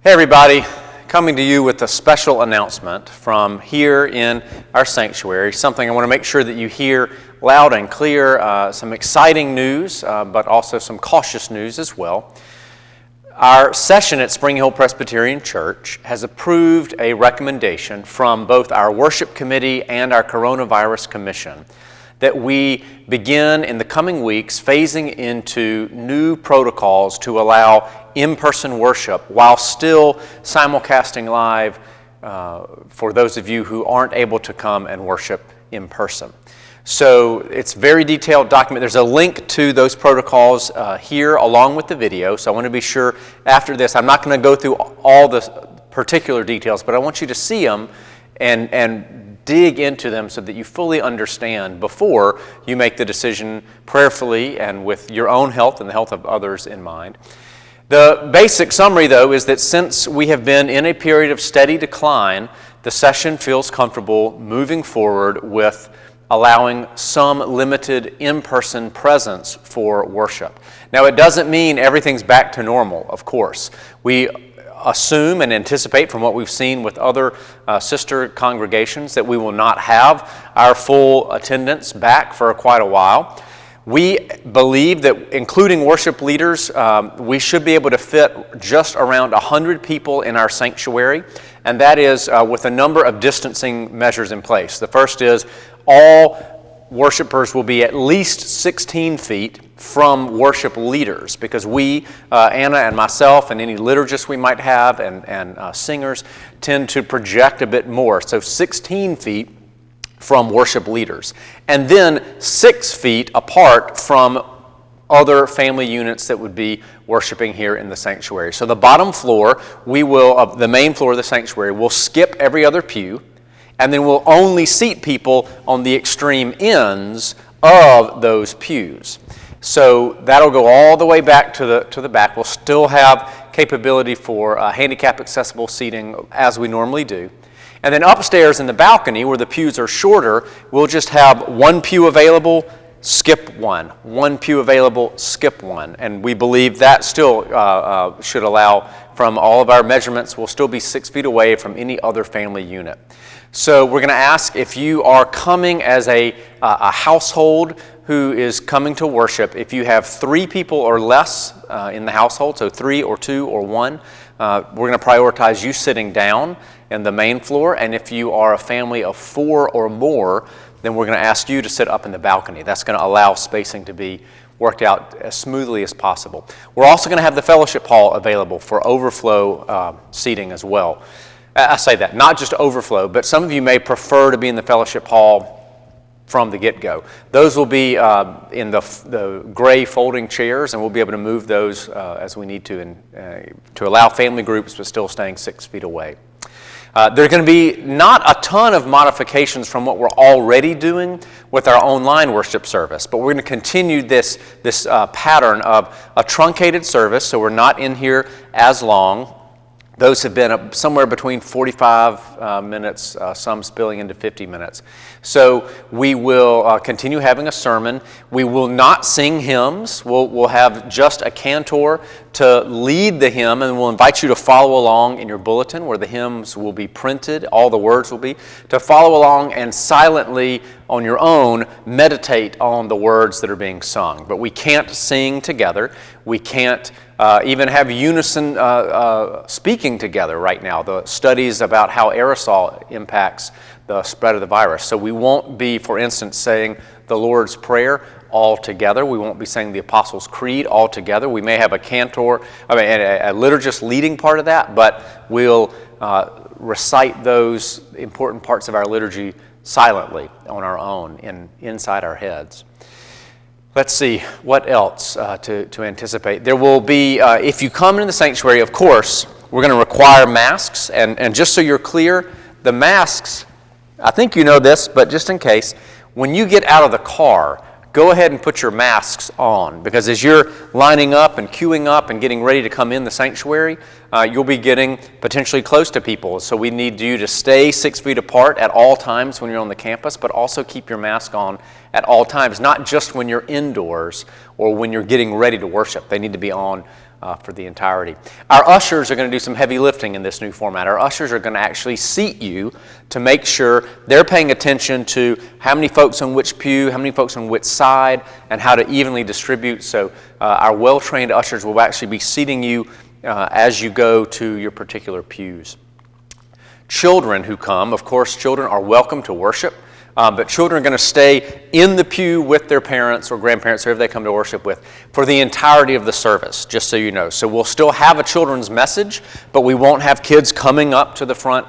Hey everybody, coming to you with a special announcement from here in our sanctuary, something I want to make sure that you hear loud and clear, some exciting news, but also some cautious news as well. Our session at Spring Hill Presbyterian Church has approved a recommendation from both our worship committee and our coronavirus commission that we begin in the coming weeks phasing into new protocols to allow in-person worship while still simulcasting live for those of you who aren't able to come and worship in person. So it's very detailed document. There's a link to those protocols here along with the video. So I want to be sure after this, I'm not going to go through all the particular details, but I want you to see them and dig into them so that you fully understand before you make the decision prayerfully and with your own health and the health of others in mind. The basic summary, though, is that since we have been in a period of steady decline, the session feels comfortable moving forward with allowing some limited in-person presence for worship. Now, it doesn't mean everything's back to normal, of course. We assume and anticipate from what we've seen with other sister congregations that we will not have our full attendance back for quite a while. We believe that, including worship leaders, we should be able to fit just around 100 people in our sanctuary, and that is with a number of distancing measures in place. The first is all worshipers will be at least 16 feet from worship leaders, because we, Anna and myself and any liturgists we might have and singers tend to project a bit more. So 16 feet from worship leaders, and then 6 feet apart from other family units that would be worshiping here in the sanctuary. So the bottom floor, of the main floor of the sanctuary, will skip every other pew, and then we'll only seat people on the extreme ends of those pews. So that'll go all the way back to the back. We'll still have capability for handicap accessible seating as we normally do. And then upstairs in the balcony, where the pews are shorter, we'll just have one pew available, skip one pew available, skip one. And we believe that still should allow, from all of our measurements, we'll still be 6 feet away from any other family unit. So we're going to ask if you are coming as a household who is coming to worship, if you have 3 people or less in the household, so 3 or 2 or 1, we're going to prioritize you sitting down in the main floor. And if you are a family of 4 or more, then we're going to ask you to sit up in the balcony. That's going to allow spacing to be worked out as smoothly as possible. We're also going to have the fellowship hall available for overflow seating as well. I say that, not just overflow, but some of you may prefer to be in the fellowship hall from the get-go. Those will be in the gray folding chairs, and we'll be able to move those as we need to allow family groups, but still staying 6 feet away. There are going to be not a ton of modifications from what we're already doing with our online worship service, but we're going to continue this pattern of a truncated service, so we're not in here as long. Those have been somewhere between 45 minutes, some spilling into 50 minutes. So we will continue having a sermon. We will not sing hymns. We'll have just a cantor to lead the hymn, and we'll invite you to follow along in your bulletin where the hymns will be printed, all the words will be, to follow along and silently on your own meditate on the words that are being sung. But we can't sing together. We can't even have unison speaking together right now. The studies about how aerosol impacts the spread of the virus. So we won't be, for instance, saying the Lord's Prayer all together. We won't be saying the Apostles' Creed all together. We may have a cantor, a liturgist leading part of that, but we'll recite those important parts of our liturgy silently on our own inside our heads. Let's see, what else to anticipate? There will be, if you come into the sanctuary, of course, we're going to require masks. And just so you're clear, the masks, I think you know this, but just in case, when you get out of the car, go ahead and put your masks on, because as you're lining up and queuing up and getting ready to come in the sanctuary, you'll be getting potentially close to people. So we need you to stay 6 feet apart at all times when you're on the campus, but also keep your mask on at all times, not just when you're indoors or when you're getting ready to worship. They need to be on for the entirety. Our ushers are going to do some heavy lifting in this new format. Our ushers are going to actually seat you to make sure they're paying attention to how many folks on which pew, how many folks on which side, and how to evenly distribute. So our well-trained ushers will actually be seating you as you go to your particular pews. Children who come, of course, children are welcome to worship. But children are going to stay in the pew with their parents or grandparents, whoever they come to worship with, for the entirety of the service, just so you know. So we'll still have a children's message, but we won't have kids coming up to the front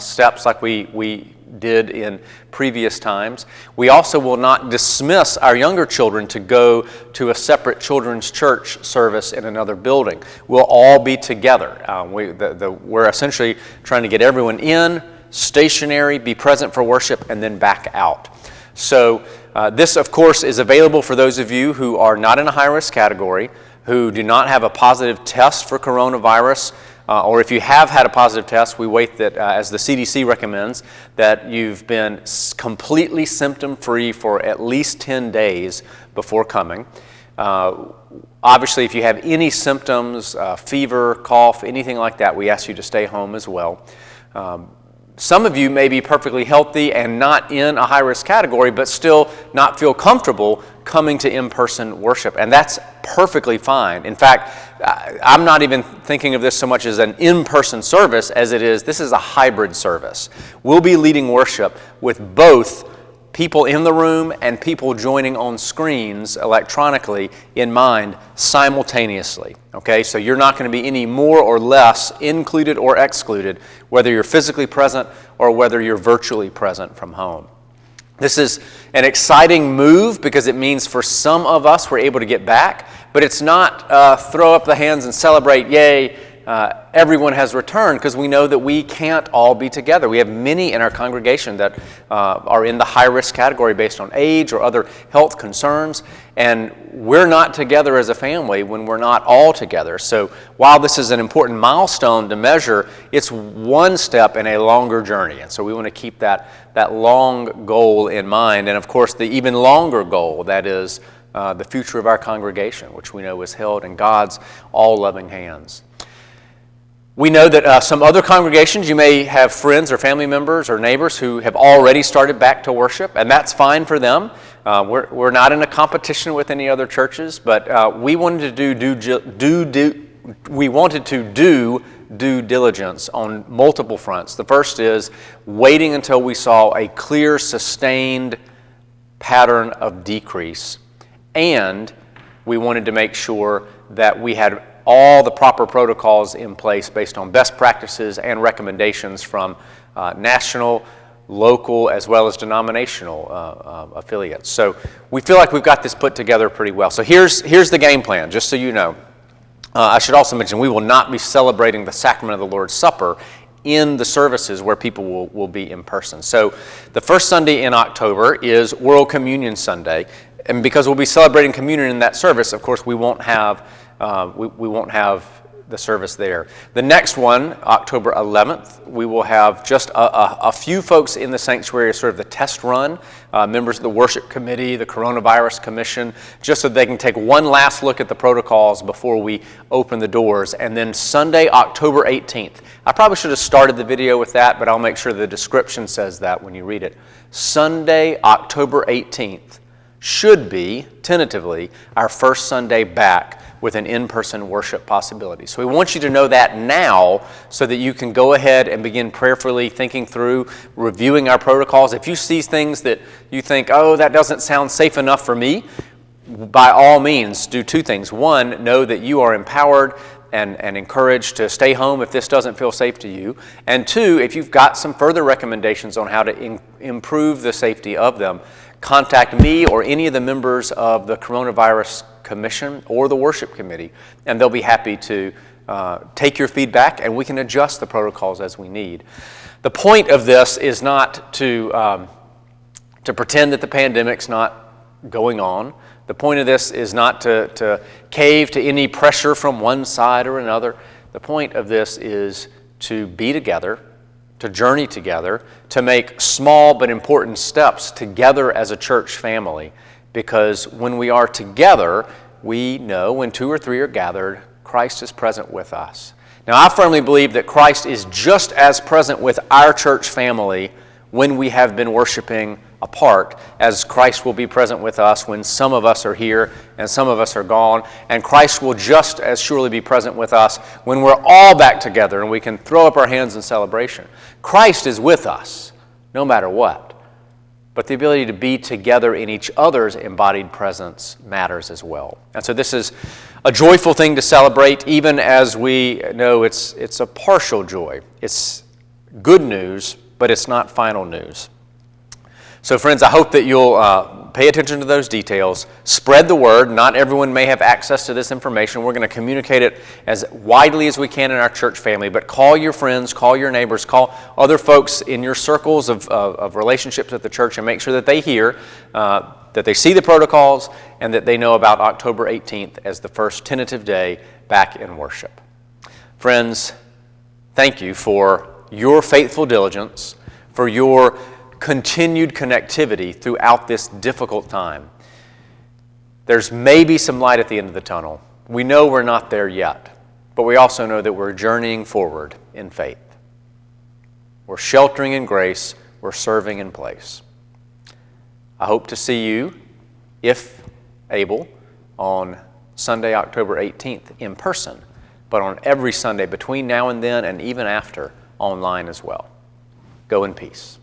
steps like we did in previous times. We also will not dismiss our younger children to go to a separate children's church service in another building. We'll all be together. We're essentially trying to get everyone in, stationary, be present for worship, and then back out. So this, of course, is available for those of you who are not in a high-risk category, who do not have a positive test for coronavirus, or if you have had a positive test, we wait that, as the CDC recommends, that you've been completely symptom-free for at least 10 days before coming. Obviously, if you have any symptoms, fever, cough, anything like that, we ask you to stay home as well. Some of you may be perfectly healthy and not in a high-risk category, but still not feel comfortable coming to in-person worship, and that's perfectly fine. In fact, I'm not even thinking of this so much as an in-person service as this is a hybrid service. We'll be leading worship with both people in the room and people joining on screens electronically in mind simultaneously. Okay, so you're not going to be any more or less included or excluded, whether you're physically present or whether you're virtually present from home. This is an exciting move because it means for some of us we're able to get back, but it's not throw up the hands and celebrate, yay, everyone has returned, because we know that we can't all be together. We have many in our congregation that are in the high-risk category based on age or other health concerns, and we're not together as a family when we're not all together. So while this is an important milestone to measure, it's one step in a longer journey, and so we want to keep that long goal in mind, and of course the even longer goal, that is the future of our congregation, which we know is held in God's all-loving hands. We know that some other congregations, you may have friends or family members or neighbors who have already started back to worship, and that's fine for them. We're not in a competition with any other churches, but we wanted to do due diligence on multiple fronts. The first is waiting until we saw a clear, sustained pattern of decrease, and we wanted to make sure that we had all the proper protocols in place based on best practices and recommendations from national, local, as well as denominational affiliates. So we feel like we've got this put together pretty well. So here's the game plan, just so you know. I should also mention we will not be celebrating the sacrament of the Lord's Supper in the services where people will be in person. So the first Sunday in October is World Communion Sunday, and because we'll be celebrating communion in that service, of course we won't have the service there. The next one, October 11th, we will have just a few folks in the sanctuary, sort of the test run, members of the worship committee, the coronavirus commission, just so they can take one last look at the protocols before we open the doors. And then Sunday, October 18th. I probably should have started the video with that, but I'll make sure the description says that when you read it. Sunday, October 18th should be, tentatively, our first Sunday back with an in-person worship possibility. So we want you to know that now so that you can go ahead and begin prayerfully thinking through, reviewing our protocols. If you see things that you think, oh, that doesn't sound safe enough for me, by all means, do two things. One, know that you are empowered and encouraged to stay home if this doesn't feel safe to you. And two, if you've got some further recommendations on how to improve the safety of them, contact me or any of the members of the Coronavirus Commission or the Worship Committee, and they'll be happy to take your feedback, and we can adjust the protocols as we need. The point of this is not to pretend that the pandemic's not going on. The point of this is not to cave to any pressure from one side or another. The point of this is to be together, to journey together, to make small but important steps together as a church family. Because when we are together, we know when two or three are gathered, Christ is present with us. Now, I firmly believe that Christ is just as present with our church family when we have been worshiping apart, as Christ will be present with us when some of us are here and some of us are gone, and Christ will just as surely be present with us when we're all back together and we can throw up our hands in celebration. Christ is with us no matter what, but the ability to be together in each other's embodied presence matters as well. And so this is a joyful thing to celebrate, even as we know it's a partial joy. It's good news, but it's not final news. So friends, I hope that you'll pay attention to those details. Spread the word. Not everyone may have access to this information. We're going to communicate it as widely as we can in our church family, but call your friends, call your neighbors, call other folks in your circles of relationships with the church and make sure that they hear, that they see the protocols, and that they know about October 18th as the first tentative day back in worship. Friends, thank you for your faithful diligence, for your continued connectivity throughout this difficult time. There's maybe some light at the end of the tunnel. We know we're not there yet, but we also know that we're journeying forward in faith. We're sheltering in grace, we're serving in place. I hope to see you, if able, on Sunday, October 18th in person, but on every Sunday between now and then and even after, online as well. Go in peace.